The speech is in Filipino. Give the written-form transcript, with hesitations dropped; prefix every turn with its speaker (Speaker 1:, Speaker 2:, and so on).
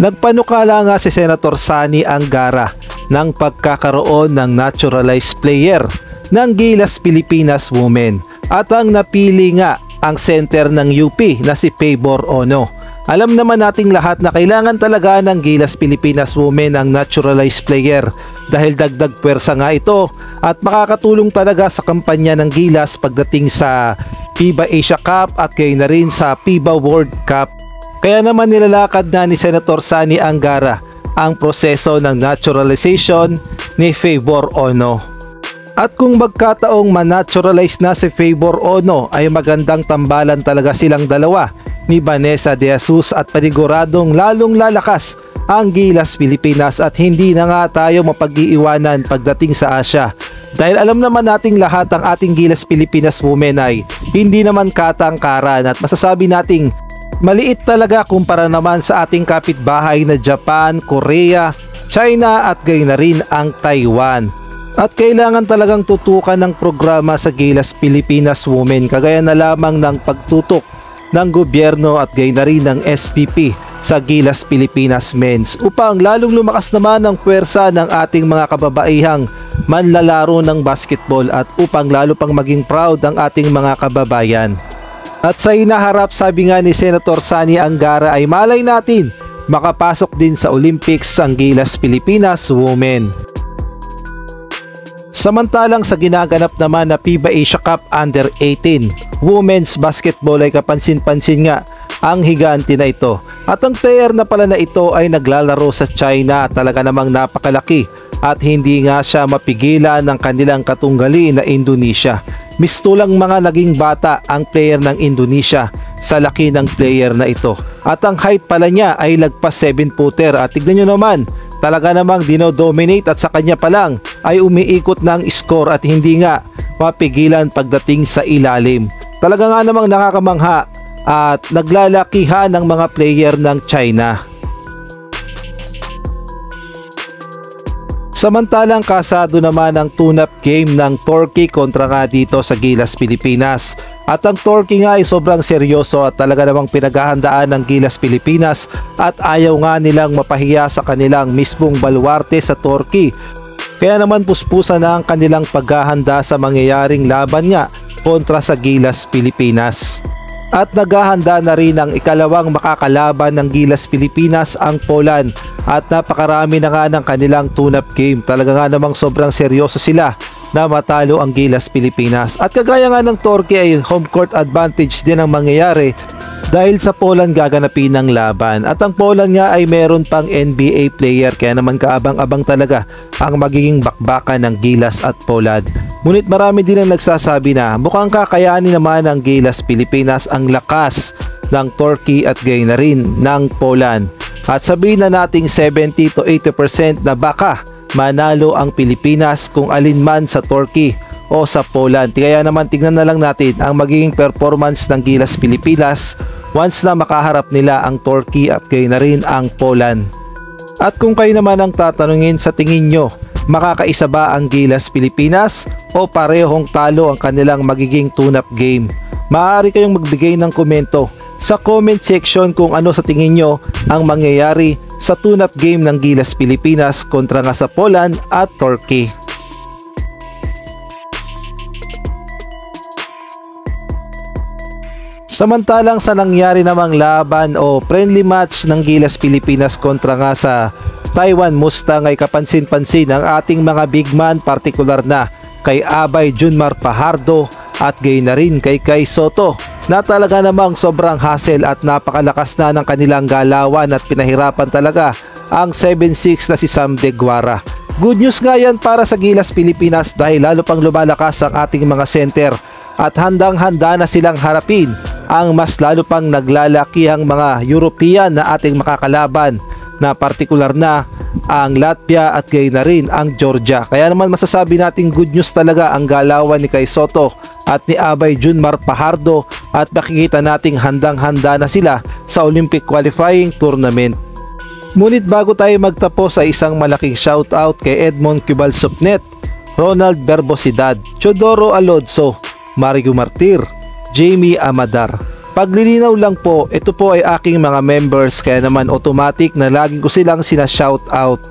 Speaker 1: Nagpanukala nga si Senator Sani Angara ng pagkakaroon ng naturalized player ng Gilas Pilipinas Women at ang napili nga ang center ng UP na si Favour Ono. Alam naman nating lahat na kailangan talaga ng Gilas Pilipinas Women ang naturalized player dahil dagdag pwersa nga ito at makakatulong talaga sa kampanya ng Gilas pagdating sa FIBA Asia Cup at gayon na rin sa FIBA World Cup. Kaya naman nilalakad na ni Senator Sani Angara ang proseso ng naturalization ni Favour Ono. At kung magkataong ma-naturalize na si Favour Ono ay magandang tambalan talaga silang dalawa ni Vanessa de Jesus at paniguradong lalong lalakas ang Gilas Pilipinas at hindi na nga tayo mapag-iiwanan pagdating sa Asia. Dahil alam naman nating lahat ang ating Gilas Pilipinas Women ay hindi naman katangkaran at masasabi nating maliit talaga kumpara naman sa ating kapitbahay na Japan, Korea, China at gayon na rin ang Taiwan. At kailangan talagang tutukan ng programa sa Gilas Pilipinas Women kagaya na lamang ng pagtutok ng gobyerno at gayon na rin ng SPP sa Gilas Pilipinas Men's upang lalong lumakas naman ang puwersa ng ating mga kababaihang manlalaro ng basketball at upang lalo pang maging proud ang ating mga kababayan. At sa hinaharap, sabi nga ni Senator Sani Angara ay malay natin makapasok din sa Olympics ang Gilas Pilipinas Women. Samantalang sa ginaganap naman na FIBA Asia Cup Under 18 Women's Basketball ay kapansin-pansin nga ang higante na ito. At ang player na pala na ito ay naglalaro sa China at talaga namang napakalaki at hindi nga siya mapigilan ng kanilang katunggali na Indonesia. Mistulang mga naging bata ang player ng Indonesia sa laki ng player na ito. At ang height pala niya ay lagpas 7-footer at tignan nyo naman, talaga namang dinodominate at sa kanya pa lang ay umiikot ng score at hindi nga mapigilan pagdating sa ilalim. Talaga nga namang nakakamangha at naglalakihan ng mga player ng China. Samantalang kasado naman ang tune-up game ng Turkey kontra nga dito sa Gilas Pilipinas. At ang Turkey nga ay sobrang seryoso at talaga namang pinaghahandaan ng Gilas Pilipinas at ayaw nga nilang mapahiya sa kanilang mismong baluarte sa Turkey. Kaya naman puspusan na ang kanilang paghahanda sa mangyayaring laban nga kontra sa Gilas Pilipinas. At naghahanda na rin ang ikalawang makakalaban ng Gilas Pilipinas, ang Poland. At napakarami na nga ng kanilang tune-up game. Talaga nga namang sobrang seryoso sila na matalo ang Gilas Pilipinas. At kagaya nga ng Turkey ay home court advantage din ang mangyayari dahil sa Poland gaganapin ng laban. At ang Poland nga ay meron pang NBA player kaya naman kaabang-abang talaga ang magiging bakbakan ng Gilas at Poland. Ngunit marami din ang nagsasabi na mukhang kakayanin naman ng Gilas Pilipinas ang lakas ng Turkey at gayon na rin ng Poland. At sabihin na nating 70 to 80% na baka manalo ang Pilipinas kung alin man sa Turkey o sa Poland. Kaya naman tignan na lang natin ang magiging performance ng Gilas Pilipinas once na makaharap nila ang Turkey at gayon na rin ang Poland. At kung kayo naman ang tatanungin, sa tingin nyo makakaisa ba ang Gilas Pilipinas o parehong talo ang kanilang magiging tune-up game? Maaari kayong magbigay ng komento sa comment section kung ano sa tingin nyo ang mangyayari sa tune-up game ng Gilas Pilipinas kontra nga sa Poland at Turkey. Samantalang sa nangyari namang laban o friendly match ng Gilas Pilipinas kontra nga sa Taiwan Mustang ay kapansin-pansin ang ating mga big man, partikular na kay Abay Junmar Fajardo at gayon na rin kay Kai Sotto na talaga namang sobrang hassle at napakalakas na ng kanilang galawan at pinahirapan talaga ang 7'6" na si Sam De Guara. Good news nga yan para sa Gilas Pilipinas dahil lalo pang lumalakas ang ating mga center at handang-handa na silang harapin ang mas lalo pang naglalakihang mga European na ating makakalaban na partikular na ang Latvia at gayon na rin ang Georgia. Kaya naman masasabi nating good news talaga ang galawan ni Kai Sotto at ni Abay Junmar Fajardo at makikita nating handang-handa na sila sa Olympic qualifying tournament. Ngunit bago tayo magtapos ay isang malaking shoutout kay Edmond Cubalsupnet, Ronald Berbosidad, Chodoro Alonso, Mario Martir, Jamie Amadar, Paglilinaw lang po, ito po ay aking mga members kaya naman automatic na lagi ko silang sina-shout out.